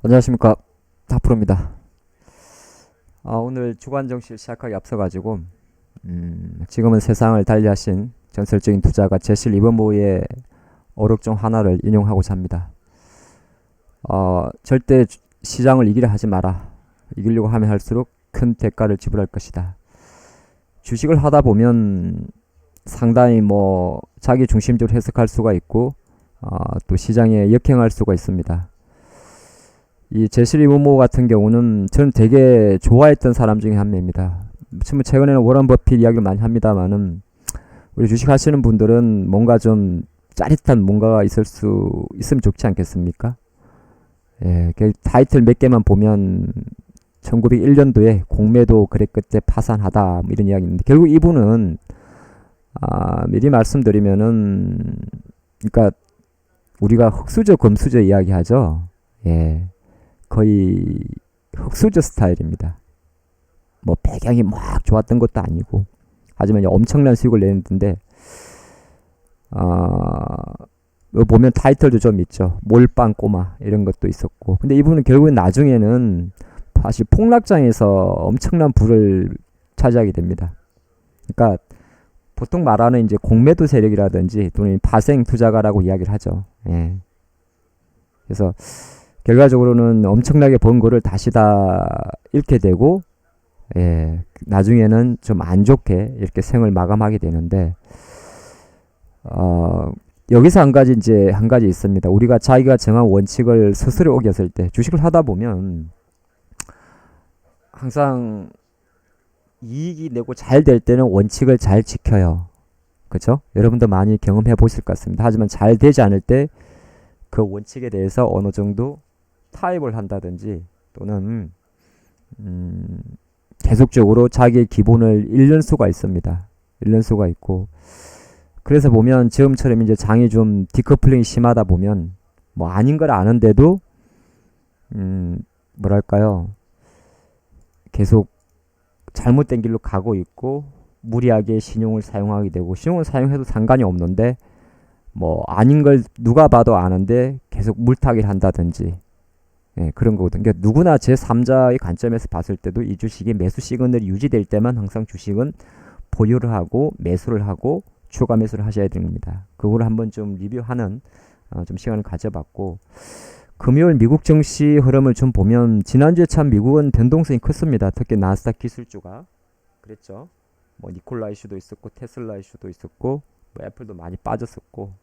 안녕하십니까, 다프로입니다. 오늘 주간 정시를 시작하기 앞서가지고 지금은 세상을 달리하신 전설적인 투자가 제실 리버모어의 어록 중 하나를 인용하고자 합니다. 절대 시장을 이기려 하지 마라. 이기려고 하면 할수록 큰 대가를 지불할 것이다. 주식을 하다 보면 상당히 자기 중심적으로 해석할 수가 있고 또 시장에 역행할 수가 있습니다. 이 제시리 모모 같은 경우는 저는 되게 좋아했던 사람 중에 한 명입니다. 최근에는 워런 버핏 이야기를 많이 합니다만은 우리 주식 하시는 분들은 뭔가 좀 짜릿한 뭔가가 있으면 좋지 않겠습니까? 예, 타이틀 몇 개만 보면 1901년도에 공매도 거래 끝에 파산하다 뭐 이런 이야기 있는데 결국 이분은 미리 말씀드리면은 그러니까 우리가 흑수저 금수저 이야기하죠. 예. 거의 흑수저 스타일입니다. 뭐 배경이 막 좋았던 것도 아니고 하지만 엄청난 수익을 내는데 보면 타이틀도 좀 있죠. 몰빵 꼬마 이런 것도 있었고 근데 이분은 결국엔 나중에는 사실 폭락장에서 엄청난 부를 차지하게 됩니다. 그러니까 보통 말하는 이제 공매도 세력이라든지 또는 파생 투자가라고 이야기를 하죠. 예. 그래서 결과적으로는 엄청나게 번 거를 다시 다 잃게 되고, 예, 나중에는 좀 안 좋게 이렇게 생을 마감하게 되는데, 여기서 한 가지 있습니다. 우리가 자기가 정한 원칙을 스스로 어겼을 때, 주식을 하다 보면, 항상 이익이 내고 잘 될 때는 원칙을 잘 지켜요. 그쵸? 여러분도 많이 경험해 보실 것 같습니다. 하지만 잘 되지 않을 때, 그 원칙에 대해서 어느 정도 타협을 한다든지 또는 계속적으로 자기의 기본을 잃는 수가 있습니다. 잃는 수가 있고 그래서 보면 지금처럼 이제 장이 좀 디커플링이 심하다 보면 뭐 아닌 걸 아는데도 뭐랄까요 계속 잘못된 길로 가고 있고 무리하게 신용을 사용하게 되고 신용을 사용해도 상관이 없는데 뭐 아닌 걸 누가 봐도 아는데 계속 물타기를 한다든지 예, 그런 거거든요. 그러니까 누구나 제3자의 관점에서 봤을 때도 이 주식이 매수 시그널이 유지될 때만 항상 주식은 보유를 하고 매수를 하고 추가 매수를 하셔야 됩니다. 그거를 한번 좀 리뷰하는 좀 시간을 가져봤고 금요일 미국 증시 흐름을 좀 보면 지난주에 참 미국은 변동성이 컸습니다. 특히 나스닥 기술주가 그랬죠. 뭐 니콜라 이슈도 있었고 테슬라 이슈도 있었고 뭐 애플도 많이 빠졌었고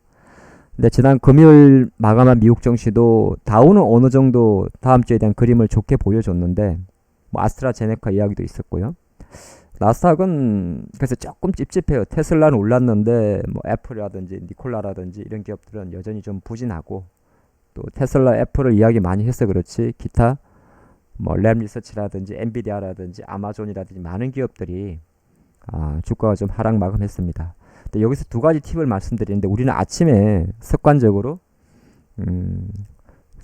근데 지난 금요일 마감한 미국 증시도 다우는 어느 정도 다음 주에 대한 그림을 좋게 보여줬는데 뭐 아스트라제네카 이야기도 있었고요. 나스닥은 그래서 조금 찝찝해요. 테슬라는 올랐는데 뭐 애플이라든지 니콜라라든지 이런 기업들은 여전히 좀 부진하고 또 테슬라 애플을 이야기 많이 해서 그렇지 기타 뭐 램 리서치라든지 엔비디아라든지 아마존이라든지 많은 기업들이 주가가 좀 하락 마감했습니다. 여기서 두 가지 팁을 말씀드리는데 우리는 아침에 습관적으로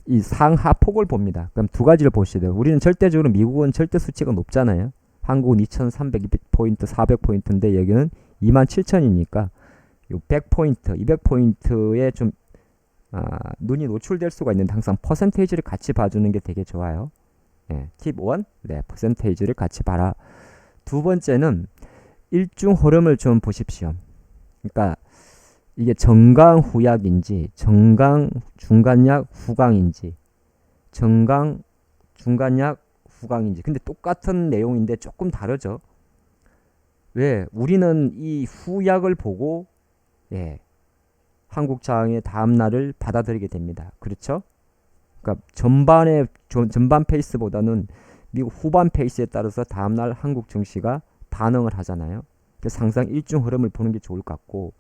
이 상하폭을 봅니다. 그럼 두 가지를 보시야 돼요. 우리는 절대적으로 미국은 절대 수치가 높잖아요. 한국은 2300포인트, 400포인트인데 여기는 27000이니까 요 100포인트, 200포인트에 좀 눈이 노출될 수가 있는데 항상 퍼센테이지를 같이 봐주는 게 되게 좋아요. 예, 팁 1, 네, 퍼센테이지를 같이 봐라. 두 번째는 일중 흐름을 좀 보십시오. 그러니까 이게 정강 후약인지 정강 중간약 후강인지 정강 중간약 후강인지 근데 똑같은 내용인데 조금 다르죠. 왜? 우리는 이 후약을 보고 예, 한국장의 다음날을 받아들이게 됩니다. 그렇죠? 그러니까 전반 페이스보다는 미국 후반 페이스에 따라서 다음날 한국 증시가 반응을 하잖아요. 그래서 항상 일중 흐름을 보는 게 좋을 것 같고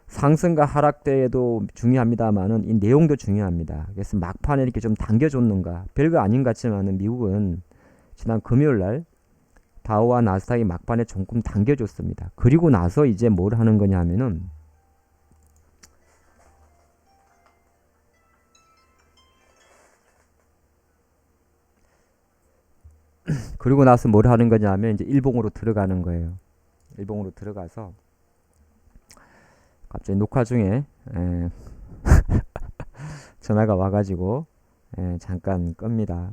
상승과 하락 때에도 중요합니다만은 이 내용도 중요합니다. 그래서 막판에 이렇게 좀 당겨줬는가 별거 아닌 것 같지만은 미국은 지난 금요일날 다우와 나스닥이 막판에 조금 당겨줬습니다. 그리고 나서 이제 뭘 하는 거냐 하면은 그리고 나서 뭘 하는 거냐 하면 이제 일봉으로 들어가는 거예요. 일봉으로 들어가서 갑자기 녹화 중에 전화가 와가지고 잠깐 끕니다.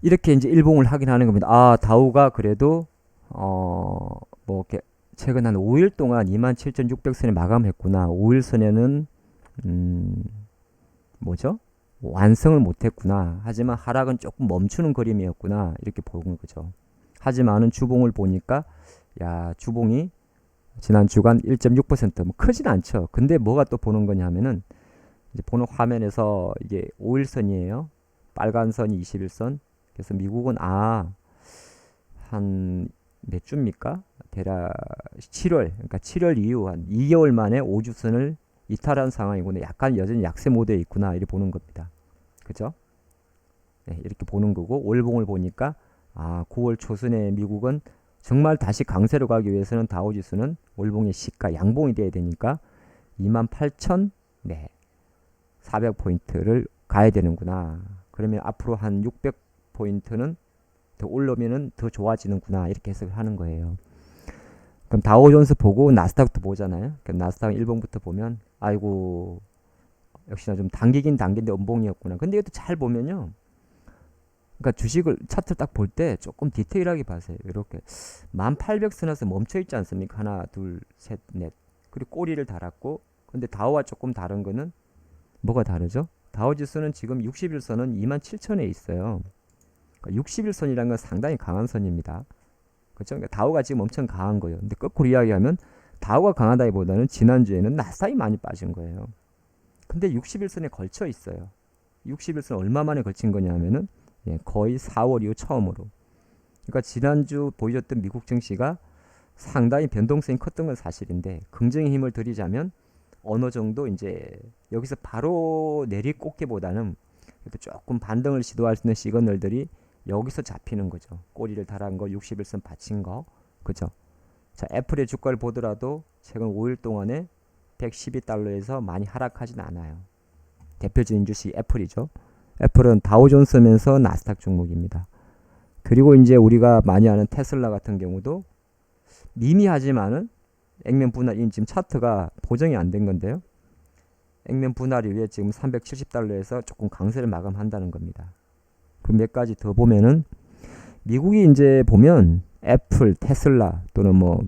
이렇게 이제 일봉을 하긴 하는 겁니다. 아, 다우가 그래도 뭐 이렇게 최근 한 5일 동안 27,600선에 마감했구나. 5일선에는 뭐죠? 완성을 못했구나. 하지만 하락은 조금 멈추는 그림이었구나. 이렇게 보는 거죠. 하지만은 주봉을 보니까 야, 주봉이 지난 주간 1.6%뭐 크진 않죠. 근데 뭐가 또 보는 거냐면은 이제 보는 화면에서 이게 5일선이에요. 빨간 선이 21선. 그래서 미국은 한 몇 주입니까? 대략 7월, 그러니까 7월 이후 한 2개월 만에 5주선을 이탈한 상황이구나. 약간 여전히 약세 모드에 있구나. 이렇게 보는 겁니다. 그죠? 네, 이렇게 보는 거고 월봉을 보니까 9월 초순에 미국은 정말 다시 강세로 가기 위해서는 다우지수는 월봉의 시가 양봉이 돼야 되니까 28,000 400포인트를 가야 되는구나. 그러면 앞으로 한 600포인트는 더 올라오면은 더 좋아지는구나. 이렇게 해석을 하는 거예요. 그럼 다우존스 보고 나스닥도 보잖아요. 그럼 나스닥 일봉부터 보면 아이고 역시나 좀 당기긴 당긴데 음봉이었구나. 근데 이것도 잘 보면요. 그러니까 주식을 차트 딱 볼 때 조금 디테일하게 봐세요. 이렇게 1800선에서 멈춰 있지 않습니까? 하나, 둘, 셋, 넷. 그리고 꼬리를 달았고 근데 다우와 조금 다른 거는 뭐가 다르죠? 다우 지수는 지금 60일선은 27,000에 있어요. 그러니까 60일선이라는 건 상당히 강한 선입니다. 그렇죠? 그러니까 다우가 지금 엄청 강한 거예요. 근데 거꾸로 이야기하면 다우가 강하다기보다는 지난주에는 나스닥이 많이 빠진 거예요. 근데 60일선에 걸쳐 있어요. 60일선 얼마 만에 걸친 거냐면은 거의 4월 이후 처음으로. 그러니까 지난주 보여줬던 미국 증시가 상당히 변동성이 컸던 건 사실인데 긍정의 힘을 들이자면 어느 정도 이제 여기서 바로 내리꽂기보다는 조금 반등을 시도할 수 있는 시그널들이 여기서 잡히는 거죠. 꼬리를 달한 거, 60일선 받친 거, 그죠? 자, 애플의 주가를 보더라도 최근 5일 동안에 112달러에서 많이 하락하진 않아요. 대표적인 주식 애플이죠. 애플은 다우존스면서 나스닥 종목입니다. 그리고 이제 우리가 많이 아는 테슬라 같은 경우도 미미하지만은 액면 분할이 지금 차트가 보정이 안 된 건데요. 액면 분할 이후에 지금 370달러에서 조금 강세를 마감한다는 겁니다. 그 몇 가지 더 보면은 미국이 이제 보면 애플, 테슬라 또는 뭐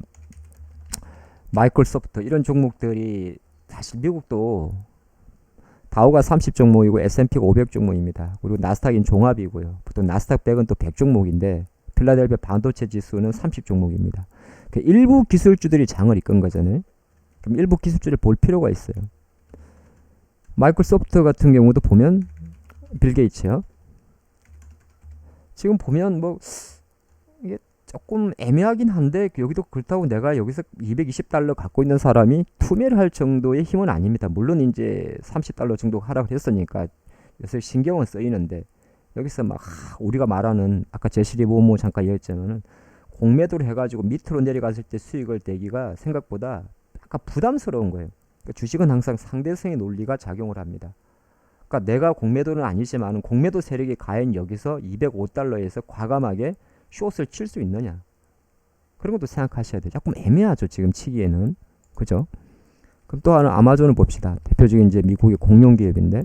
마이크로소프트 이런 종목들이 사실 미국도 다우가 30 종목이고 S&P가 500 종목입니다. 그리고 나스닥인 종합이고요. 보통 나스닥 100은 또 100 종목인데 필라델피아 반도체 지수는 30 종목입니다. 그 일부 기술주들이 장을 이끈 거잖아요. 그럼 일부 기술주를 볼 필요가 있어요. 마이크로소프트 같은 경우도 보면 빌 게이츠요. 지금 보면 뭐 이게 조금 애매하긴 한데 여기도 그렇다고 내가 여기서 220달러 갖고 있는 사람이 투매를 할 정도의 힘은 아닙니다. 물론 이제 30달러 정도 하락을 했으니까 요새 신경은 쓰이는데 여기서 막 우리가 말하는 아까 제시리 모모 잠깐 얘기했지만은 공매도를 해가지고 밑으로 내려갔을 때 수익을 내기가 생각보다 약간 부담스러운 거예요. 그러니까 주식은 항상 상대성의 논리가 작용을 합니다. 그러니까 내가 공매도는 아니지만 공매도 세력이 과연 여기서 205달러에서 과감하게 숏을 칠 수 있느냐. 그런 것도 생각하셔야 돼요. 조금 애매하죠. 지금 치기에는. 그죠? 그럼 또 하나 아마존을 봅시다. 대표적인 이제 미국의 공룡 기업인데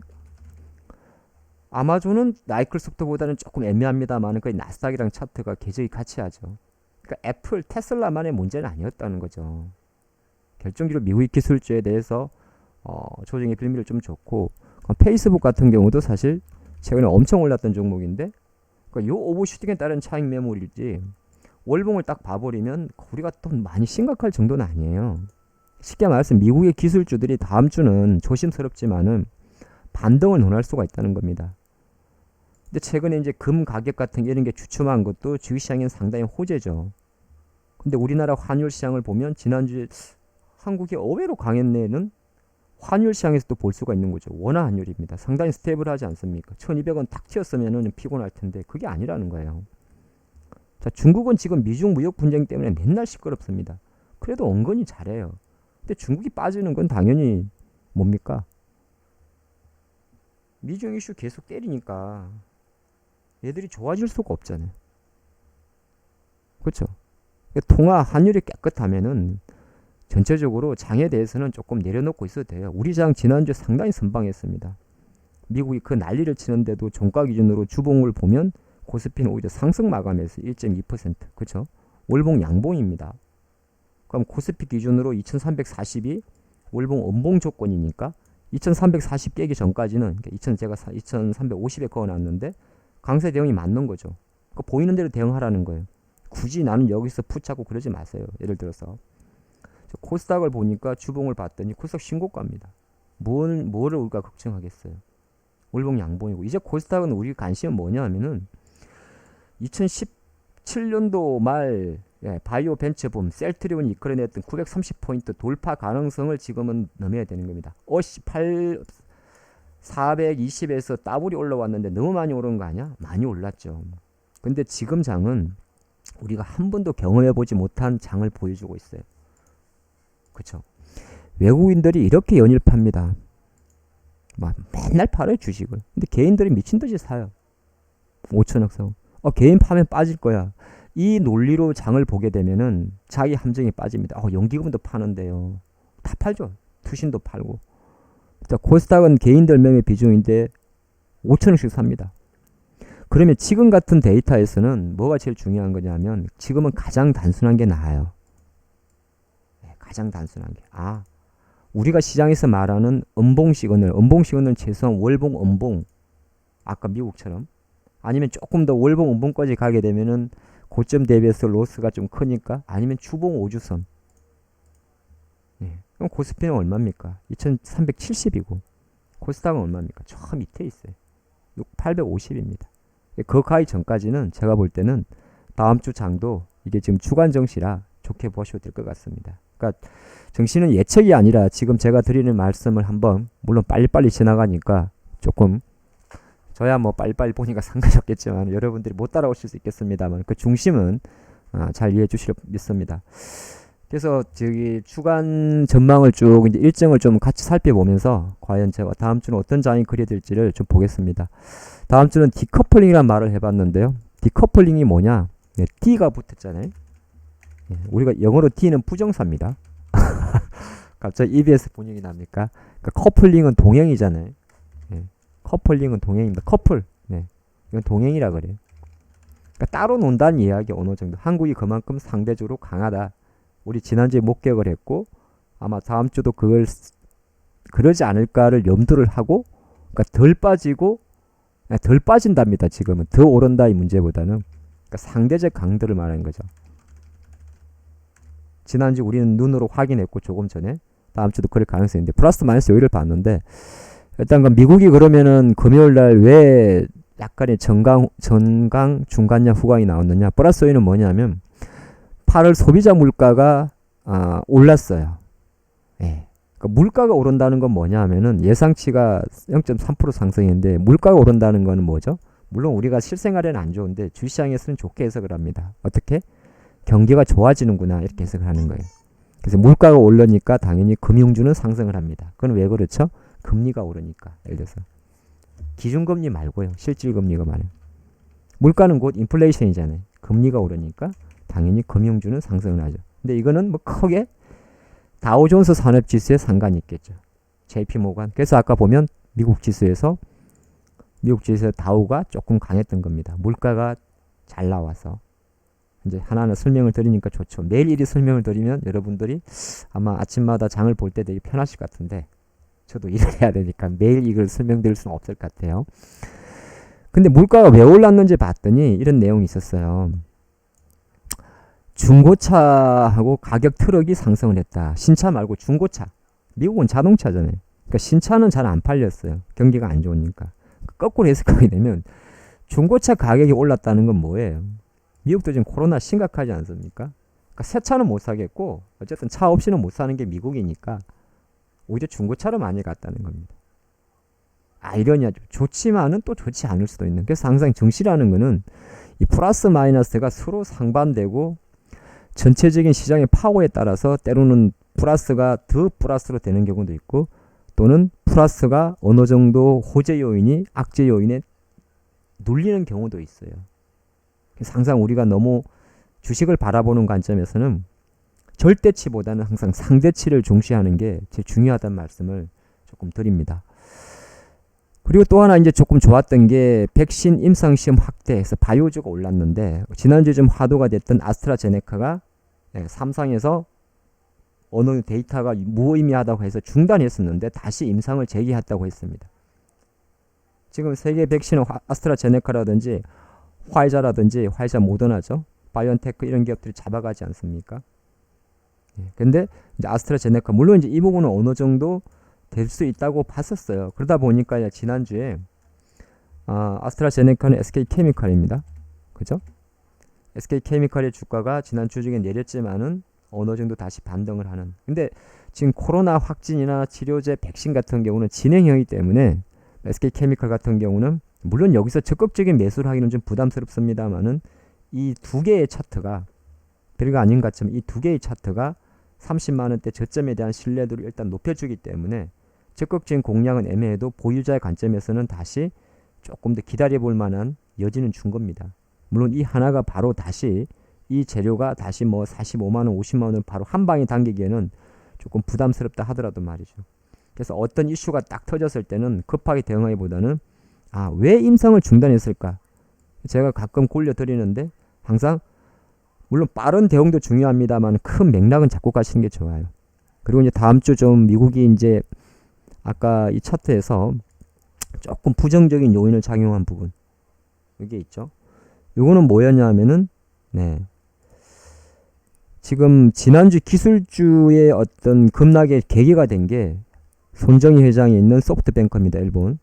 아마존은 마이크로소프트보다는 조금 애매합니다만 그 나스닥이랑 차트가 계적이 같이 하죠. 그러니까 애플, 테슬라만의 문제는 아니었다는 거죠. 결정적으로 미국의 기술주에 대해서 조정의 빌미를 좀 줬고 페이스북 같은 경우도 사실 최근에 엄청 올랐던 종목인데 그러니까 요 오버슈팅에 따른 차익 매물이지 월봉을 딱 봐버리면 우리가 또 많이 심각할 정도는 아니에요. 쉽게 말해서 미국의 기술주들이 다음 주는 조심스럽지만은 반등을 논할 수가 있다는 겁니다. 근데 최근에 이제 금 가격 같은 게 이런 게 주춤한 것도 주식시장엔 상당히 호재죠. 근데 우리나라 환율 시장을 보면 지난주에 한국이 의외로 강했네는 환율 시장에서도 볼 수가 있는 거죠. 원화 환율입니다. 상당히 스테이블하지 않습니까? 1200원 탁 튀었으면 피곤할 텐데 그게 아니라는 거예요. 자, 중국은 지금 미중 무역 분쟁 때문에 맨날 시끄럽습니다. 그래도 은근히 잘해요. 근데 중국이 빠지는 건 당연히 뭡니까? 미중 이슈 계속 때리니까 얘들이 좋아질 수가 없잖아요. 그렇죠? 통화 환율이 깨끗하면은 전체적으로 장에 대해서는 조금 내려놓고 있어도 돼요. 우리 장 지난주에 상당히 선방했습니다. 미국이 그 난리를 치는데도 종가 기준으로 주봉을 보면 코스피는 오히려 상승 마감해서 1.2%. 그렇죠? 월봉 양봉입니다. 그럼 코스피 기준으로 2340이 월봉 음봉 조건이니까 2340 깨기 전까지는 제가 2350에 그어놨는데 강세 대응이 맞는 거죠. 그러니까 보이는 대로 대응하라는 거예요. 굳이 나는 여기서 푸차고 그러지 마세요. 예를 들어서 코스닥을 보니까 주봉을 봤더니 코스닥 신고가입니다. 뭐를 우리가 걱정하겠어요. 월봉 양봉이고 이제 코스닥은 우리 관심은 뭐냐 하면은 2017년도 말 바이오 벤처붐 셀트리온이 이끌어냈던 930포인트 돌파 가능성을 지금은 넘어야 되는 겁니다. 420에서 더블이 올라왔는데 너무 많이 오른 거 아니야? 많이 올랐죠. 근데 지금 장은 우리가 한 번도 경험해보지 못한 장을 보여주고 있어요. 그쵸? 외국인들이 이렇게 연일 팝니다. 막 맨날 팔아요 주식을. 근데 개인들이 미친듯이 사요. 5천억 사. 개인 파면 빠질 거야. 이 논리로 장을 보게 되면은 자기 함정이 빠집니다. 연기금도 파는데요. 다 팔죠. 투신도 팔고. 자, 코스닥은 개인들 매매 비중인데 5천억씩 삽니다. 그러면 지금 같은 데이터에서는 뭐가 제일 중요한 거냐면 지금은 가장 단순한 게 나아요. 가장 단순한 게. 우리가 시장에서 말하는 음봉 시그널 최소한 월봉 음봉. 아까 미국처럼. 아니면 조금 더 월봉 음봉까지 가게 되면은 고점 대비해서 로스가 좀 크니까 아니면 주봉 5주선. 그럼 코스피는 얼마입니까? 2370이고 코스닥은 얼마입니까? 저 밑에 있어요. 850입니다. 그 가기 전까지는 제가 볼 때는 다음 주 장도 이게 지금 주간 정시라 좋게 보셔도 될 것 같습니다. 그러니까 정시는 예측이 아니라 지금 제가 드리는 말씀을 한번 물론 빨리빨리 지나가니까 조금 저야 뭐 빨리빨리 보니까 상관이 없겠지만 여러분들이 못 따라오실 수 있겠습니다만 그 중심은 잘 이해해 주시려 믿습니다. 그래서 저기 주간 전망을 쭉 이제 일정을 좀 같이 살펴보면서 과연 제가 다음 주는 어떤 장이 그려질지를 좀 보겠습니다. 다음 주는 디커플링이란 말을 해봤는데요. 디커플링이 뭐냐? D가 붙었잖아요. 우리가 영어로 D는 부정사입니다. 갑자기 EBS 분위기 납니까? 그러니까 커플링은 동행이잖아요. 커플링은 동행입니다. 커플. 이건 동행이라 그래요. 그러니까 따로 논다는 이야기 어느 정도. 한국이 그만큼 상대적으로 강하다. 우리 지난주에 목격을 했고 아마 다음 주도 그러지 않을까를 염두를 하고 그러니까 덜 빠진답니다. 지금은 더 오른다 이 문제보다는 그러니까 상대적 강도를 말하는 거죠. 지난주 우리는 눈으로 확인했고 조금 전에 다음 주도 그럴 가능성이 있는데 플러스 마이너스 요일을 봤는데 일단 그 미국이 그러면은 금요일날 왜 약간의 전강 중간량 후강이 나왔느냐. 플러스 요인은 뭐냐면 8월 소비자 물가가 올랐어요. 그러니까 물가가 오른다는 건 뭐냐 하면은 예상치가 0.3% 상승인데 물가가 오른다는 거는 뭐죠? 물론 우리가 실생활에는 안 좋은데 주시장에서는 좋게 해석을 합니다. 어떻게? 경기가 좋아지는구나 이렇게 해석을 하는 거예요. 그래서 물가가 오르니까 당연히 금융주는 상승을 합니다. 그건 왜 그렇죠? 금리가 오르니까. 예를 들어서 기준금리 말고요. 실질금리가 말해요. 물가는 곧 인플레이션이잖아요. 금리가 오르니까 당연히 금융주는 상승을 하죠. 근데 이거는 뭐 크게 다우존스 산업지수에 상관이 있겠죠. JP모간. 그래서 아까 보면 미국 지수에서 다우가 조금 강했던 겁니다. 물가가 잘 나와서. 이제 하나하나 설명을 드리니까 좋죠. 매일 일이 설명을 드리면 여러분들이 아마 아침마다 장을 볼 때 되게 편하실 것 같은데 저도 일을 해야 되니까 매일 이걸 설명드릴 수는 없을 것 같아요. 근데 물가가 왜 올랐는지 봤더니 이런 내용이 있었어요. 중고차하고 가격 트럭이 상승을 했다. 신차 말고 중고차. 미국은 자동차잖아요. 그러니까 신차는 잘 안 팔렸어요. 경기가 안 좋으니까. 거꾸로 해석하게 되면 중고차 가격이 올랐다는 건 뭐예요? 미국도 지금 코로나 심각하지 않습니까? 그러니까 새 차는 못 사겠고 어쨌든 차 없이는 못 사는 게 미국이니까 오히려 중고차로 많이 갔다는 겁니다. 이러냐. 좋지만은 또 좋지 않을 수도 있는. 그래서 항상 정시라는 거는 이 플러스 마이너스가 서로 상반되고 전체적인 시장의 파워에 따라서 때로는 플러스가 더 플러스로 되는 경우도 있고 또는 플러스가 어느 정도 호재 요인이 악재 요인에 눌리는 경우도 있어요. 그래서 항상 우리가 너무 주식을 바라보는 관점에서는 절대치보다는 항상 상대치를 중시하는 게 제일 중요하다는 말씀을 조금 드립니다. 그리고 또 하나 이제 조금 좋았던 게 백신 임상시험 확대해서 바이오주가 올랐는데 지난주에 좀 화두가 됐던 아스트라제네카가 3상에서 어느 데이터가 무의미하다고 해서 중단했었는데 다시 임상을 재개했다고 했습니다. 지금 세계 백신은 아스트라제네카라든지 화이자 모더나죠. 바이온테크 이런 기업들이 잡아가지 않습니까? 근데 이제 아스트라제네카 물론 이제 이 부분은 어느 정도 될 수 있다고 봤었어요. 그러다 보니까 지난주에 아스트라제네카는 SK케미칼입니다. 그죠? SK케미칼의 주가가 지난주 중에 내렸지만은 어느 정도 다시 반등을 하는. 근데 지금 코로나 확진이나 치료제 백신 같은 경우는 진행형이기 때문에 SK케미칼 같은 경우는 물론 여기서 적극적인 매수를 하기는 좀 부담스럽습니다만은 이 두 개의 차트가 별거 아닌 것 같지만 이 두 개의 차트가 30만 원대 저점에 대한 신뢰도를 일단 높여주기 때문에 적극적인 공략은 애매해도 보유자의 관점에서는 다시 조금 더 기다려볼 만한 여지는 준 겁니다. 물론 이 하나가 바로 다시 이 재료가 다시 뭐 45만 원, 50만 원을 바로 한 방에 당기기에는 조금 부담스럽다 하더라도 말이죠. 그래서 어떤 이슈가 딱 터졌을 때는 급하게 대응하기보다는 왜 임상을 중단했을까? 제가 가끔 굴려드리는데 항상 물론 빠른 대응도 중요합니다만 큰 맥락은 잡고 가시는 게 좋아요. 그리고 이제 다음 주 좀 미국이 이제 아까 이 차트에서 조금 부정적인 요인을 작용한 부분 이게 있죠. 요거는 뭐였냐 하면은 지금 지난주 기술주의 어떤 급락의 계기가 된 게 손정희 회장이 있는 소프트뱅크입니다. 일본.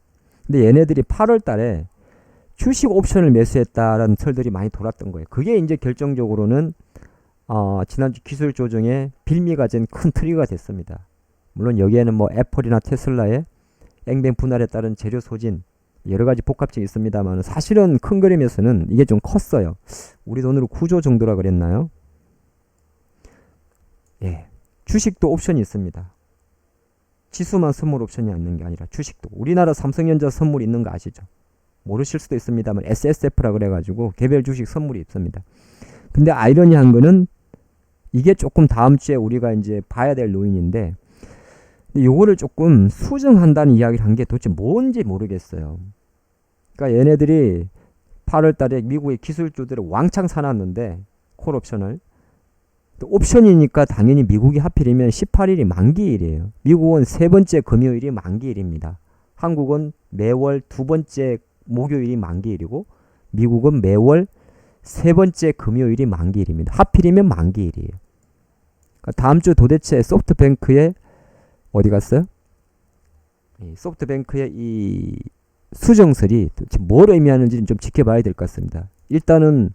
근데 얘네들이 8월 달에 주식 옵션을 매수했다라는 설들이 많이 돌았던 거예요. 그게 이제 결정적으로는 지난주 기술 조정에 빌미가 된 큰 트리거가 됐습니다. 물론 여기에는 뭐 애플이나 테슬라의 앵뱅 분할에 따른 재료 소진 여러 가지 복합적이 있습니다만 사실은 큰 그림에서는 이게 좀 컸어요. 우리 돈으로 9조 정도라 그랬나요? 주식도 옵션이 있습니다. 지수만 선물 옵션이 있는 게 아니라 주식도. 우리나라 삼성전자 선물이 있는 거 아시죠? 모르실 수도 있습니다만 SSF라 그래가지고 개별 주식 선물이 있습니다. 근데 아이러니한 거는 이게 조금 다음 주에 우리가 이제 봐야 될 요인인데 근데 요거를 조금 수정한다는 이야기를 한 게 도대체 뭔지 모르겠어요. 그러니까 얘네들이 8월 달에 미국의 기술주들을 왕창 사놨는데 콜 옵션을 또 옵션이니까 당연히 미국이 하필이면 18일이 만기일이에요. 미국은 세 번째 금요일이 만기일입니다. 한국은 매월 두 번째 목요일이 만기일이고 미국은 매월 세 번째 금요일이 만기일입니다. 하필이면 만기일이에요. 그러니까 다음 주 도대체 소프트뱅크의 어디 갔어요? 소프트뱅크의 이 수정설이 도대체 뭘 의미하는지는 좀 지켜봐야 될 것 같습니다. 일단은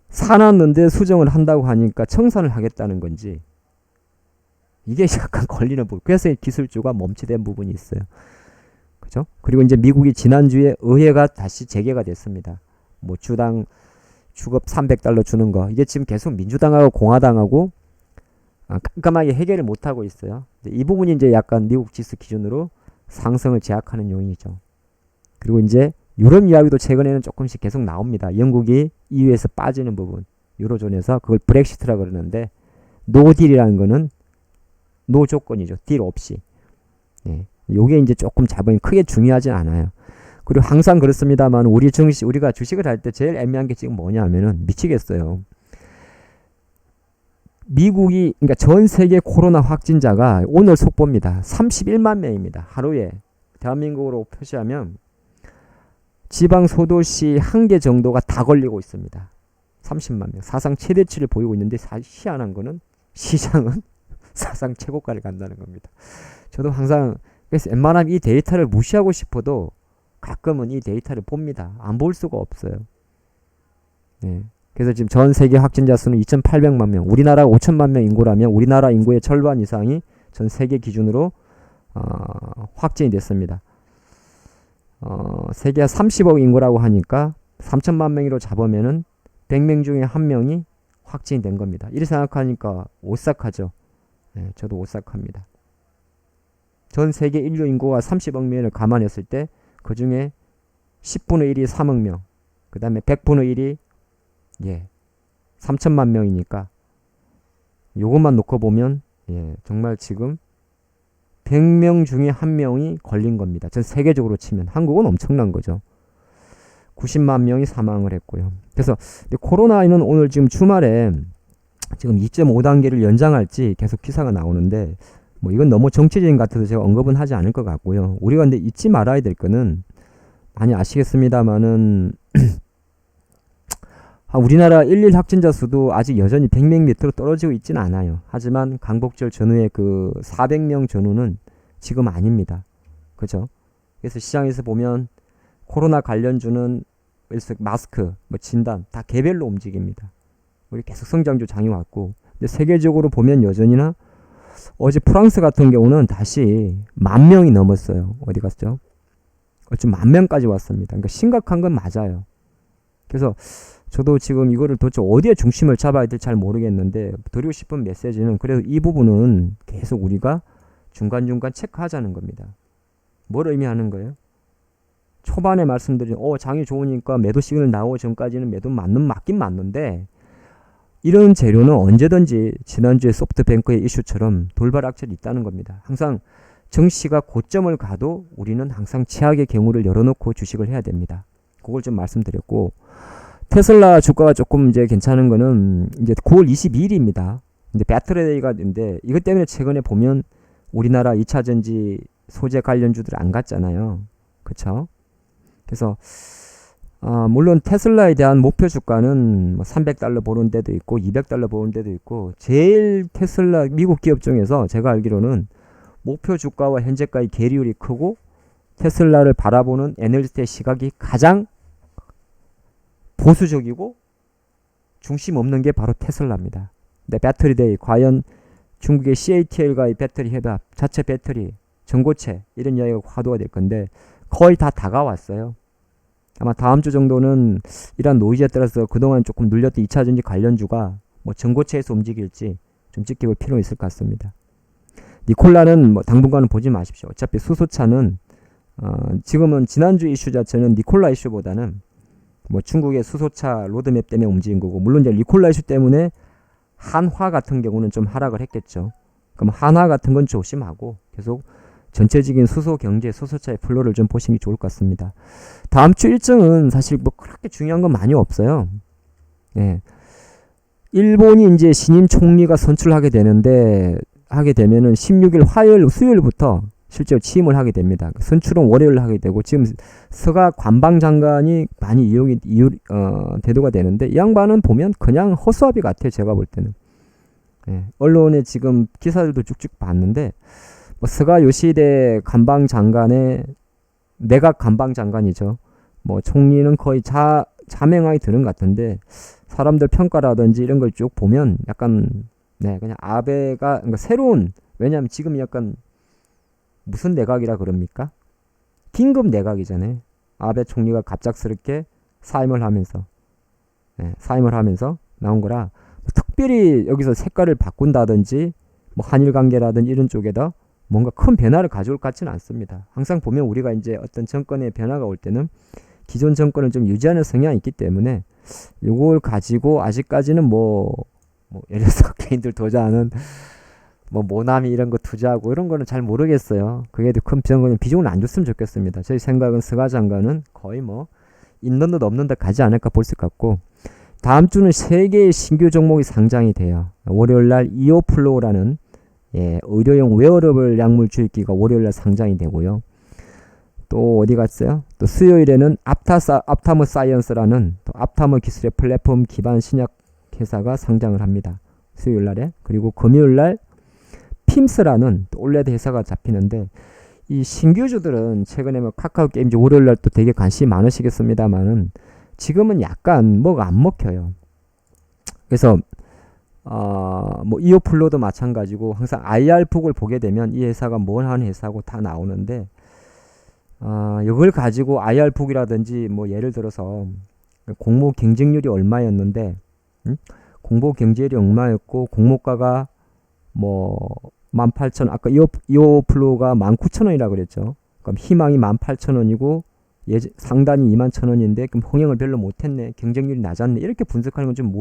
사놨는데 수정을 한다고 하니까 청산을 하겠다는 건지 이게 약간 걸리는 부분. 그래서 기술주가 멈칫된 부분이 있어요. 그죠? 그리고 이제 미국이 지난주에 의회가 다시 재개가 됐습니다. 뭐 주당 주급 $300 주는 거. 이게 지금 계속 민주당하고 공화당하고 깜깜하게 해결을 못 하고 있어요. 이 부분이 이제 약간 미국 지수 기준으로 상승을 제약하는 요인이죠. 그리고 이제 유럽 이야기도 최근에는 조금씩 계속 나옵니다. 영국이 EU에서 빠지는 부분, 유로존에서 그걸 브렉시트라 그러는데 노딜이라는 거는 노 조건이죠. 딜 없이. 요게 이제 조금 자본이 크게 중요하진 않아요. 그리고 항상 그렇습니다만 우리가 주식을 할 때 제일 애매한 게 지금 뭐냐면은 미치겠어요. 미국이 그러니까 전 세계 코로나 확진자가 오늘 속보입니다. 31만 명입니다. 하루에 대한민국으로 표시하면 지방 소도시 한 개 정도가 다 걸리고 있습니다. 30만 명. 사상 최대치를 보이고 있는데 희한한 거는 시장은 사상 최고가를 간다는 겁니다. 저도 항상 그래서 웬만하면 이 데이터를 무시하고 싶어도 가끔은 이 데이터를 봅니다. 안 볼 수가 없어요. 그래서 지금 전 세계 확진자 수는 2,800만 명. 우리나라가 5천만 명 인구라면 우리나라 인구의 절반 이상이 전 세계 기준으로 확진이 됐습니다. 세계가 30억 인구라고 하니까 3천만 명으로 잡으면은 100명 중에 한 명이 확진이 된 겁니다. 이렇게 생각하니까 오싹하죠. 저도 오싹합니다. 전 세계 인류 인구가 30억 명을 감안했을 때 그 중에 10분의 1이 3억 명, 그 다음에 100분의 1이 3천만 명이니까 요것만 놓고 보면 정말 지금 100명 중에 1명이 걸린 겁니다. 전 세계적으로 치면 한국은 엄청난 거죠. 90만 명이 사망을 했고요. 그래서 코로나는 오늘 지금 주말에 지금 2.5단계를 연장할지 계속 기사가 나오는데 뭐 이건 너무 정치적인 것 같아서 제가 언급은 하지 않을 것 같고요. 우리가 근데 잊지 말아야 될 거는 많이 아시겠습니다만은 우리나라 1일 확진자 수도 아직 여전히 100명 밑으로 떨어지고 있지는 않아요. 하지만 강복절 전후의 그 400명 전후는 지금 아닙니다. 그죠? 그래서 시장에서 보면 코로나 관련주는 마스크, 뭐 진단 다 개별로 움직입니다. 우리 계속 성장주 장이 왔고, 근데 세계적으로 보면 여전히나 어제 프랑스 같은 경우는 다시 10,000명이 넘었어요. 어디 갔죠? 지금 10,000명까지 왔습니다. 그러니까 심각한 건 맞아요. 그래서 저도 지금 이거를 도대체 어디에 중심을 잡아야 될지 잘 모르겠는데 드리고 싶은 메시지는 그래서 이 부분은 계속 우리가 중간중간 체크하자는 겁니다. 뭘 의미하는 거예요? 초반에 말씀드린 장이 좋으니까 매도 시그널 나오기 전까지는 매도 맞긴 맞는데 이런 재료는 언제든지 지난주에 소프트뱅크의 이슈처럼 돌발 악셀이 있다는 겁니다. 항상 증시가 고점을 가도 우리는 항상 최악의 경우를 열어놓고 주식을 해야 됩니다. 그걸 좀 말씀드렸고 테슬라 주가가 조금 이제 괜찮은 거는 이제 9월 22일입니다. 근데 배터리데이가 있는데 이것 때문에 최근에 보면 우리나라 2차 전지 소재 관련주들 안 갔잖아요. 그쵸? 그래서 물론 테슬라에 대한 목표 주가는 뭐 $300 보는 데도 있고 $200 보는 데도 있고 제일 테슬라 미국 기업 중에서 제가 알기로는 목표 주가와 현재가의 괴리율이 크고 테슬라를 바라보는 애널리스트의 시각이 가장 보수적이고 중심 없는 게 바로 테슬라입니다. 근데 배터리데이 과연 중국의 CATL과의 배터리 협약, 자체 배터리, 전고체 이런 이야기가 화두가 될 건데 거의 다 다가왔어요. 아마 다음 주 정도는 이러한 노이즈에 따라서 그동안 조금 눌렸던 2차 전지 관련주가 뭐 전고체에서 움직일지 좀 지켜볼 필요가 있을 것 같습니다. 니콜라는 뭐 당분간은 보지 마십시오. 어차피 수소차는 지금은 지난주 이슈 자체는 니콜라 이슈보다는 뭐 중국의 수소차 로드맵 때문에 움직인 거고 물론 이제 니콜라 이슈 때문에 한화 같은 경우는 좀 하락을 했겠죠. 그럼 한화 같은 건 조심하고 계속 전체적인 수소 경제, 수소차의 플로를 좀 보시는 게 좋을 것 같습니다. 다음 주 일정은 사실 뭐 그렇게 중요한 건 많이 없어요. 일본이 이제 신임 총리가 선출하게 되면은 16일 화요일, 수요일부터 실제로 취임을 하게 됩니다. 선출은 월요일 하게 되고 지금 서가 관방장관이 많이 대두가 되는데 이 양반은 보면 그냥 허수아비 같아요. 제가 볼 때는. 언론에 지금 기사들도 쭉쭉 봤는데 뭐 스가 요시히데 관방장관의 내각 관방장관이죠. 뭐 총리는 거의 자명하게 드는 것 같은데 사람들 평가라든지 이런 걸 쭉 보면 약간 그냥 아베가 그러니까 새로운 왜냐하면 지금 약간 무슨 내각이라 그럽니까? 긴급 내각이잖아요. 아베 총리가 갑작스럽게 사임을 하면서 나온 거라 특별히 여기서 색깔을 바꾼다든지 뭐 한일 관계라든지 이런 쪽에다 뭔가 큰 변화를 가져올 것 같지는 않습니다. 항상 보면 우리가 이제 어떤 정권의 변화가 올 때는 기존 정권을 좀 유지하는 성향이 있기 때문에 이걸 가지고 아직까지는 뭐 예를 들어서 개인들 투자하는 뭐 모나미 이런 거 투자하고 이런 거는 잘 모르겠어요. 그게 큰 정권은 비중을 안 줬으면 좋겠습니다. 저희 생각은 스가 장관은 거의 뭐 있는 듯 없는 듯 가지 않을까 볼 것 같고 다음 주는 3개의 신규 종목이 상장이 돼요. 월요일날 이오플로우라는 의료용 웨어러블 약물 주입기가 월요일날 상장이 되고요. 또 어디 갔어요? 또 수요일에는 앞타머 사이언스라는 또 앞타머 기술의 플랫폼 기반 신약 회사가 상장을 합니다. 수요일날에. 그리고 금요일날 핌스라는 또 올레드 회사가 잡히는데 이 신규주들은 최근에 뭐 카카오 게임즈 월요일날 또 되게 관심이 많으시겠습니다만은 지금은 약간 뭐가 안 먹혀요. 그래서 뭐 이오플로도 마찬가지고 항상 IR북을 보게 되면 이 회사가 뭘 하는 회사고 다 나오는데 이걸 가지고 IR북이라든지 뭐 예를 들어서 공모 경쟁률이 얼마였는데 공모 경쟁률이 얼마였고 공모가가 뭐 18,000원 아까 이오플로가 19,000원이라 그랬죠. 그럼 희망이 18,000원이고 상단이 21,000원인데 그럼 흥행을 별로 못했네. 경쟁률이 낮았네. 이렇게 분석하는 건 좀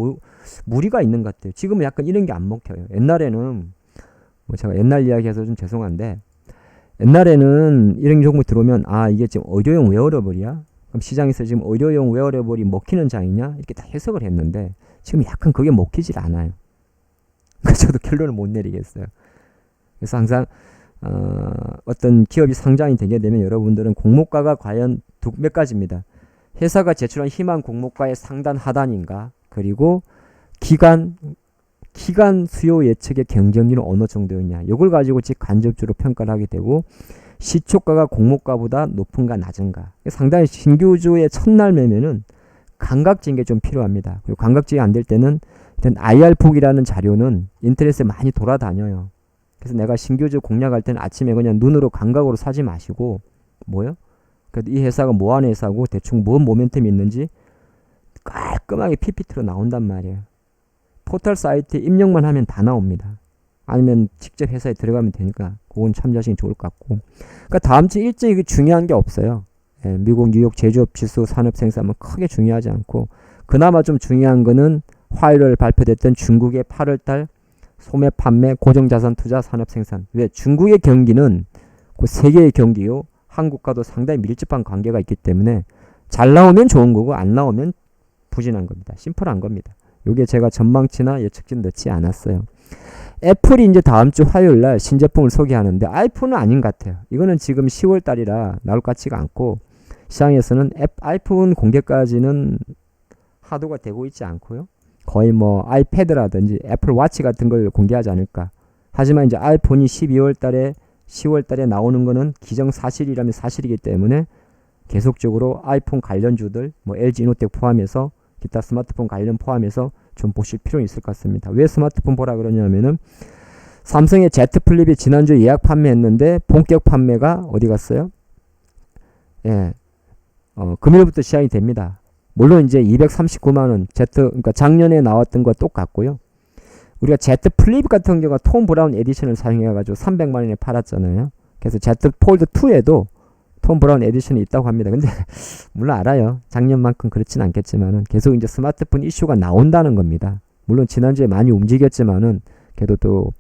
무리가 있는 것 같아요. 지금은 약간 이런 게 안 먹혀요. 옛날에는 뭐 제가 옛날 이야기해서 좀 죄송한데 옛날에는 이런 종목 들어오면 이게 지금 의료용 웨어러블이야? 그럼 시장에서 지금 의료용 웨어러블이 먹히는 장이냐? 이렇게 다 해석을 했는데 지금 약간 그게 먹히질 않아요. 그래서 저도 결론을 못 내리겠어요. 그래서 항상 어떤 기업이 상장이 되게 되면 여러분들은 공모가가 과연 몇 가지입니다. 회사가 제출한 희망 공모가의 상단 하단인가, 그리고 기간 수요 예측의 경쟁률은 어느 정도였냐, 이걸 가지고 즉 간접적으로 평가를 하게 되고, 시초가가 공모가보다 높은가 낮은가. 상당히 신규주의 첫날 매매는 감각적인 게 좀 필요합니다. 그리고 감각적이 안 될 때는 일단 IR폭이라는 자료는 인터넷에 많이 돌아다녀요. 그래서 내가 신규주 공략할 때는 아침에 그냥 눈으로 감각으로 사지 마시고, 뭐요? 그래도 이 회사가 뭐 하는 회사고 대충 뭔 모멘텀이 있는지 깔끔하게 PPT로 나온단 말이에요. 포털 사이트에 입력만 하면 다 나옵니다. 아니면 직접 회사에 들어가면 되니까 그건 참조하시기 좋을 것 같고. 그러니까 다음 주 일정이 중요한 게 없어요. 미국 뉴욕 제조업 지수 산업 생산은 크게 중요하지 않고, 그나마 좀 중요한 거는 화요일 발표됐던 중국의 8월달 소매 판매 고정자산 투자 산업 생산. 왜? 중국의 경기는 그 세계의 경기요, 한국과도 상당히 밀접한 관계가 있기 때문에 잘 나오면 좋은 거고 안 나오면 부진한 겁니다. 심플한 겁니다. 요게 제가 전망치나 예측치는 넣지 않았어요. 애플이 이제 다음 주 화요일 날 신제품을 소개하는데 아이폰은 아닌 것 같아요. 이거는 지금 10월 달이라 나올 것 같지가 않고, 시장에서는 아이폰 공개까지는 하도가 되고 있지 않고요. 거의 뭐 아이패드라든지 애플 워치 같은 걸 공개하지 않을까. 하지만 이제 아이폰이 12월 달에 10월 달에 나오는 거는 기정사실이라면 사실이기 때문에 계속적으로 아이폰 관련주들, 뭐 LG 이노텍 포함해서 기타 스마트폰 관련 포함해서 좀 보실 필요는 있을 것 같습니다. 왜 스마트폰 보라 그러냐면은 삼성의 Z 플립이 지난주 예약 판매했는데 본격 판매가 어디 갔어요? 금요일부터 시작이 됩니다. 물론 이제 239만원 그러니까 작년에 나왔던 거 똑같고요. 우리가 Z 플립 같은 경우가 톰 브라운 에디션을 사용해가지고 300만원에 팔았잖아요. 그래서 Z 폴드 2에도 톰 브라운 에디션이 있다고 합니다. 근데 물론 알아요. 작년만큼 그렇진 않겠지만은 계속 이제 스마트폰 이슈가 나온다는 겁니다. 물론 지난주에 많이 움직였지만은 그래도 또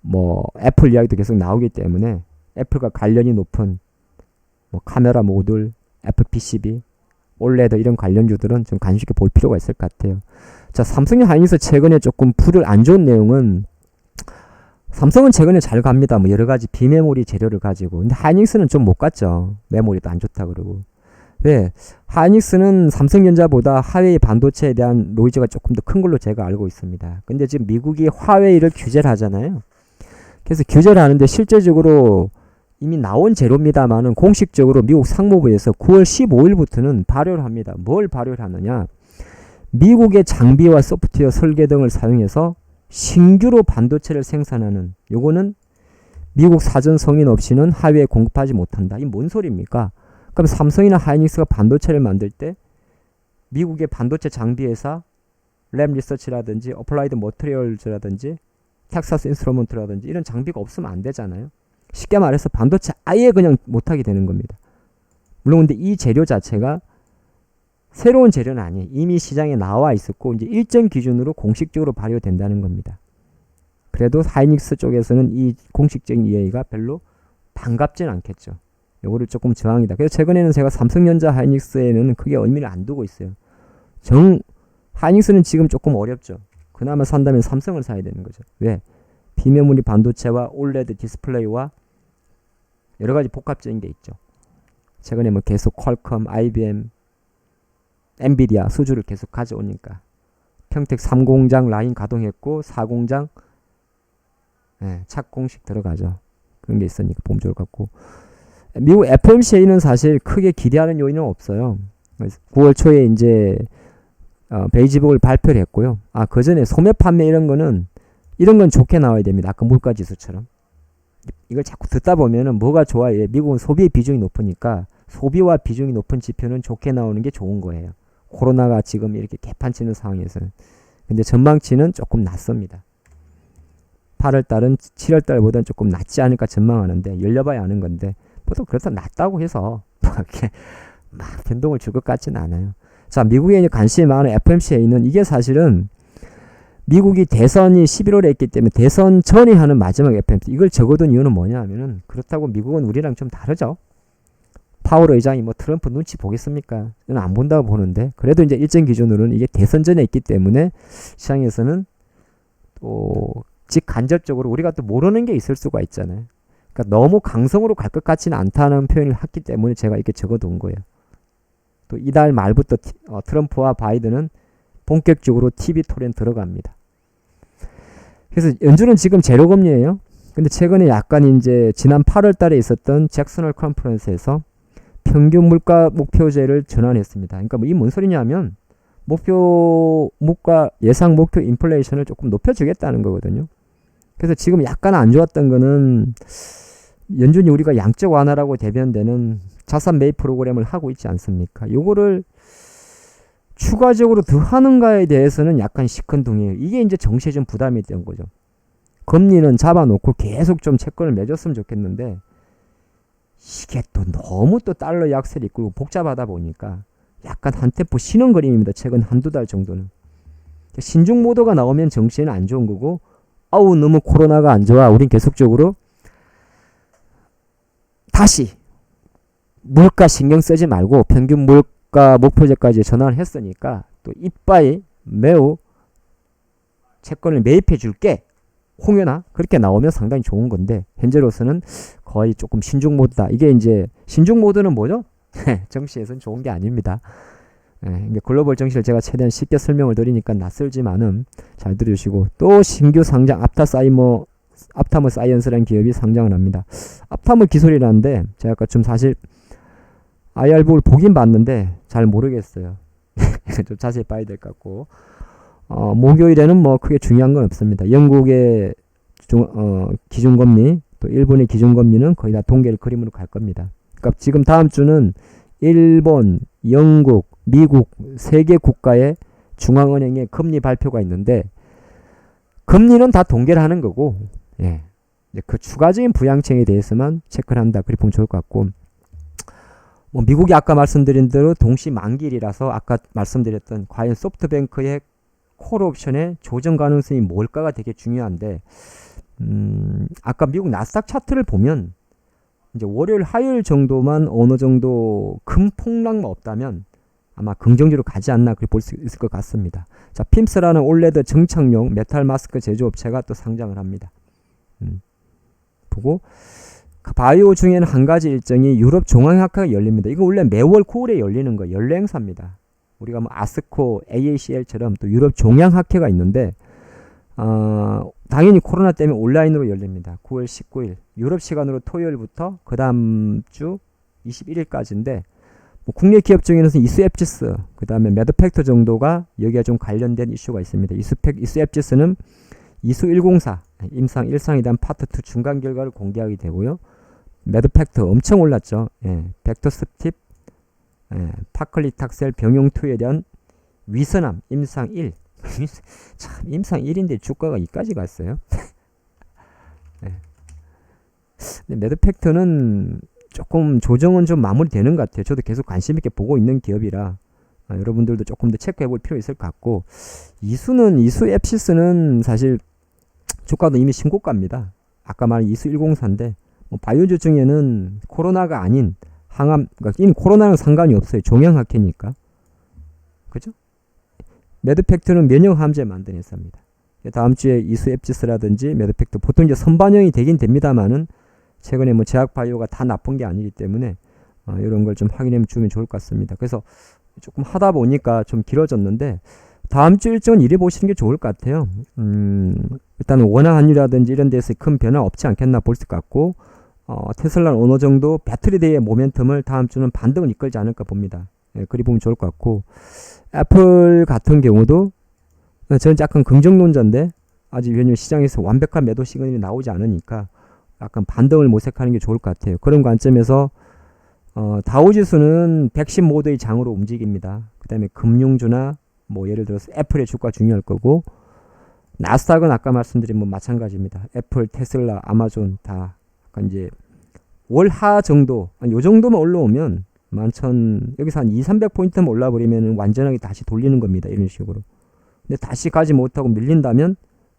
뭐 애플 이야기도 계속 나오기 때문에 애플과 관련이 높은 뭐 카메라 모듈, 애플 PCB, 올레드 이런 관련주들은 좀 관심 있게 볼 필요가 있을 것 같아요. 자, 삼성이 하이닉스 최근에 조금 불을 안 좋은 내용은, 삼성은 최근에 잘 갑니다. 뭐 여러 가지 비메모리 재료를 가지고. 근데 하이닉스는 좀 못 갔죠. 메모리도 안 좋다 그러고. 왜? 하이닉스는 삼성전자보다 하웨이 반도체에 대한 노이즈가 조금 더 큰 걸로 제가 알고 있습니다. 근데 지금 미국이 화웨이를 규제를 하잖아요. 그래서 규제를 하는데 실제적으로 이미 나온 재료입니다만은 공식적으로 미국 상무부에서 9월 15일부터는 발효를 합니다. 뭘 발효를 하느냐? 미국의 장비와 소프트웨어 설계 등을 사용해서 신규로 반도체를 생산하는, 요거는 미국 사전 승인 없이는 하위에 공급하지 못한다. 이 뭔 소리입니까? 그럼 삼성이나 하이닉스가 반도체를 만들 때 미국의 반도체 장비 회사 램 리서치라든지 어플라이드 머티리얼즈라든지 텍사스 인스트루먼트라든지 이런 장비가 없으면 안 되잖아요. 쉽게 말해서 반도체 아예 그냥 못하게 되는 겁니다. 물론 근데 이 재료 자체가 새로운 재료는 아니에요. 이미 시장에 나와 있었고 이제 일정 기준으로 공식적으로 발효된다는 겁니다. 그래도 하이닉스 쪽에서는 이 공식적인 이야기가 별로 반갑진 않겠죠. 요거를 조금 저항이다. 그래서 최근에는 제가 삼성전자 하이닉스에는 크게 의미를 안 두고 있어요. 하이닉스는 지금 조금 어렵죠. 그나마 산다면 삼성을 사야 되는 거죠. 왜? 비메모리 반도체와 올레드 디스플레이와 여러 가지 복합적인 게 있죠. 최근에 뭐 계속 퀄컴, IBM, 엔비디아 수주를 계속 가져오니까 평택 3공장 라인 가동했고 4공장 착공식 들어가죠. 그런 게 있으니까 보면 좋을 것 같고, 미국 FMCA는 사실 크게 기대하는 요인은 없어요. 9월 초에 이제 베이지복을 발표를 했고요. 그 전에 소매 판매 이런 건 좋게 나와야 됩니다. 아까 물가 지수처럼. 이걸 자꾸 듣다 보면은 뭐가 좋아요? 미국은 소비의 비중이 높으니까 소비와 비중이 높은 지표는 좋게 나오는 게 좋은 거예요. 코로나가 지금 이렇게 개판치는 상황에서는. 근데 전망치는 조금 낮습니다. 8월달은 7월달보다는 조금 낮지 않을까 전망하는데 열려봐야 아는 건데 그것도 그렇다 낮다고 해서 이렇게 막 변동을 줄 것 같지는 않아요. 자, 미국에 이제 관심이 많은 FOMC는 이게 사실은 미국이 대선이 11월에 있기 때문에 대선 전에 하는 마지막 FOMC 이걸 적어둔 이유는 뭐냐 하면은 그렇다고 미국은 우리랑 좀 다르죠. 파월 의장이 뭐 트럼프 눈치 보겠습니까? 저는 안 본다고 보는데 그래도 이제 일정 기준으로는 이게 대선 전에 있기 때문에 시장에서는 또 직간접적으로 우리가 또 모르는 게 있을 수가 있잖아요. 그러니까 너무 강성으로 갈 것 같지는 않다는 표현을 했기 때문에 제가 이렇게 적어둔 거예요. 또 이달 말부터 트럼프와 바이든은 본격적으로 TV 토렌 들어갑니다. 그래서 연준은 지금 제로 금리예요. 근데 최근에 약간 이제 지난 8월 달에 있었던 잭슨홀 컨퍼런스에서 평균 물가 목표제를 전환했습니다. 그러니까 뭐 이 뭔 소리냐면 목표 물가 예상 목표 인플레이션을 조금 높여주겠다는 거거든요. 그래서 지금 약간 안 좋았던 거는 연준이 우리가 양적 완화라고 대변되는 자산 매입 프로그램을 하고 있지 않습니까? 요거를 추가적으로 더 하는가에 대해서는 약간 시큰둥해요. 이게 이제 정시에 좀 부담이 된 거죠. 금리는 잡아놓고 계속 좀 채권을 맺었으면 좋겠는데 이게 또 너무 또 달러 약세를 이끌고 복잡하다 보니까 약간 한 템포 쉬는 그림입니다. 최근 한두 달 정도는. 신중 모드가 나오면 정시에는 안 좋은 거고 아우 너무 코로나가 안 좋아. 우린 계속적으로 다시 물가 신경 쓰지 말고 평균 물가 목표제까지 전환을 했으니까 또 이빠이 매우 채권을 매입해 줄게. 홍연아 그렇게 나오면 상당히 좋은 건데 현재로서는 거의 조금 신중 모드다. 이게 이제 신중 모드는 뭐죠? 정시에서는 좋은 게 아닙니다. 글로벌 정시를 제가 최대한 쉽게 설명을 드리니까 낯설지만은 잘 들으시고 또 신규 상장 앞타머 사이언스라는 기업이 상장을 합니다. 앞타머 기술이라는데 제가 아까 좀 사실 IR북을 보긴 봤는데 잘 모르겠어요. 좀 자세히 봐야 될 것 같고 목요일에는 뭐 크게 중요한 건 없습니다. 영국의 기준금리 또 일본의 기준금리는 거의 다 동계를 그림으로 갈 겁니다. 그러니까 지금 다음 주는 일본, 영국, 미국 세 개 국가의 중앙은행의 금리 발표가 있는데 금리는 다 동계를 하는 거고 그 추가적인 부양책에 대해서만 체크를 한다. 그렇게 보면 좋을 것 같고 뭐 미국이 아까 말씀드린 대로 동시 만기일이라서 아까 말씀드렸던 과연 소프트뱅크의 콜옵션의 조정 가능성이 뭘까가 되게 중요한데 아까 미국 나스닥 차트를 보면 이제 월요일 화요일 정도만 어느 정도 큰 폭락만 없다면 아마 긍정적으로 가지 않나 그렇게 볼 수 있을 것 같습니다. 자, 핌스라는 올레드 정착용 메탈 마스크 제조업체가 또 상장을 합니다. 보고 바이오 중에는 한 가지 일정이 유럽 종합학회가 열립니다. 이거 원래 매월 9월에 열리는 거 연례 행사입니다. 우리가 뭐 아스코, AACL처럼 또 유럽 종양학회가 있는데 당연히 코로나 때문에 온라인으로 열립니다. 9월 19일 유럽 시간으로 토요일부터 그 다음 주 21일까지인데 뭐 국내 기업 중에는 이수앱지스 그 다음에 매드팩터 정도가 여기가 좀 관련된 이슈가 있습니다. 이수앱지스는 이수104 임상 1상에 대한 파트 2 중간 결과를 공개하게 되고요. 매드팩터 엄청 올랐죠. 벡터스팁 파클리탁셀 병용2에 대한 위선암 임상 1 참 임상 1인데 주가가 2까지 갔어요. 근데 매드팩터는 조금 조정은 좀 마무리되는 것 같아요. 저도 계속 관심 있게 보고 있는 기업이라 여러분들도 조금 더 체크해 볼 필요 있을 것 같고 이수 앱시스는 사실 주가도 이미 신고가입니다. 아까 말한 이수 104인데 뭐 바이오주 중에는 코로나가 아닌 항암, 그러니까 이미 코로나랑 상관이 없어요. 종양학회니까. 그죠? 매드팩트는 면역함제 만든 회사입니다. 다음 주에 이수앱지스라든지 매드팩트 보통 이제 선반영이 되긴 됩니다만은 최근에 뭐 제약바이오가 다 나쁜 게 아니기 때문에 이런 걸 좀 확인해 주면 좋을 것 같습니다. 그래서 조금 하다 보니까 좀 길어졌는데 다음 주 일정은 이래 보시는 게 좋을 것 같아요. 일단 원화 환율이라든지 이런 데서 큰 변화 없지 않겠나 볼 것 같고 테슬라는 어느 정도 배터리 대의 모멘텀을 다음 주는 반등을 이끌지 않을까 봅니다. 그리 보면 좋을 것 같고 애플 같은 경우도 저는 약간 긍정론자인데 아직 왜냐면 시장에서 완벽한 매도 시그널이 나오지 않으니까 약간 반등을 모색하는 게 좋을 것 같아요. 그런 관점에서 다우지수는 백신 모드의 장으로 움직입니다. 그 다음에 금융주나 뭐 예를 들어서 애플의 주가 중요할 거고 나스닥은 아까 말씀드린 뭐 마찬가지입니다. 애플, 테슬라, 아마존 다 약간 이제 월 하 정도, 요 정도만 올라오면 11,000 여기서 한 200-300포인트만 올라버리면 완전하게 다시 돌리는 겁니다. 이런 식으로. 근데 다시 가지 못하고 밀린다면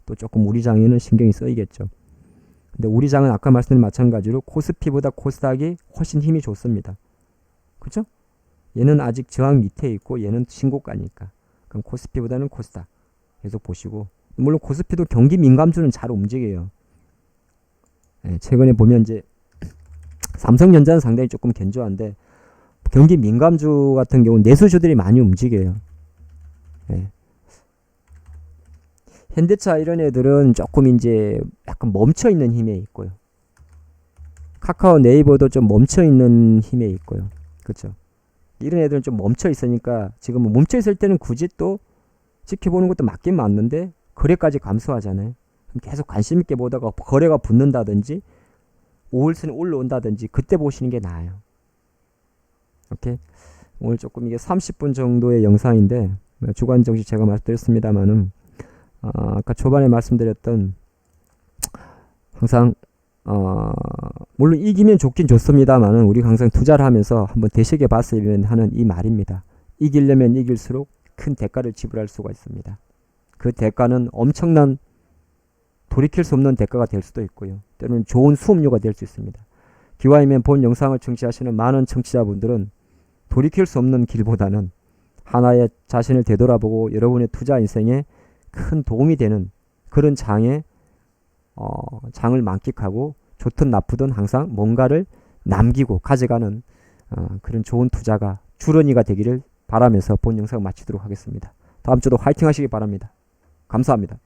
또 조금 우리 장에는 신경이 쓰이겠죠. 근데 우리 장은 아까 말씀드린 마찬가지로 코스피보다 코스닥이 훨씬 힘이 좋습니다. 그렇죠? 얘는 아직 저항 밑에 있고 얘는 신고가니까. 그럼 코스피보다는 코스닥 계속 보시고, 물론 코스피도 경기 민감주는 잘 움직여요. 네, 최근에 보면 이제 삼성전자는 상당히 조금 견조한데 경기 민감주 같은 경우는 내수주들이 많이 움직여요. 네. 현대차 이런 애들은 조금 이제 약간 멈춰 있는 힘에 있고요. 카카오 네이버도 좀 멈춰 있는 힘에 있고요. 그렇죠? 이런 애들은 좀 멈춰 있으니까 지금 멈춰 있을 때는 굳이 또 지켜보는 것도 맞긴 맞는데 거래까지 감소하잖아요. 그럼 계속 관심 있게 보다가 거래가 붙는다든지 5일선이 올라온다든지 그때 보시는 게 나아요. 오케이. 오늘 조금 이게 30분 정도의 영상인데 주간 정식 제가 말씀드렸습니다만은 아까 초반에 말씀드렸던 항상 물론 이기면 좋긴 좋습니다만은 우리가 항상 투자를 하면서 한번 되새겨 봤으면 하는 이 말입니다. 이기려면 이길수록 큰 대가를 지불할 수가 있습니다. 그 대가는 엄청난 돌이킬 수 없는 대가가 될 수도 있고요. 때로는 좋은 수업료가 될 수 있습니다. 기왕이면 본 영상을 청취하시는 많은 청취자분들은 돌이킬 수 없는 길보다는 하나의 자신을 되돌아보고 여러분의 투자 인생에 큰 도움이 되는 그런 장을 만끽하고 좋든 나쁘든 항상 뭔가를 남기고 가져가는 그런 좋은 투자가 주러니가 되기를 바라면서 본 영상 마치도록 하겠습니다. 다음 주도 화이팅 하시기 바랍니다. 감사합니다.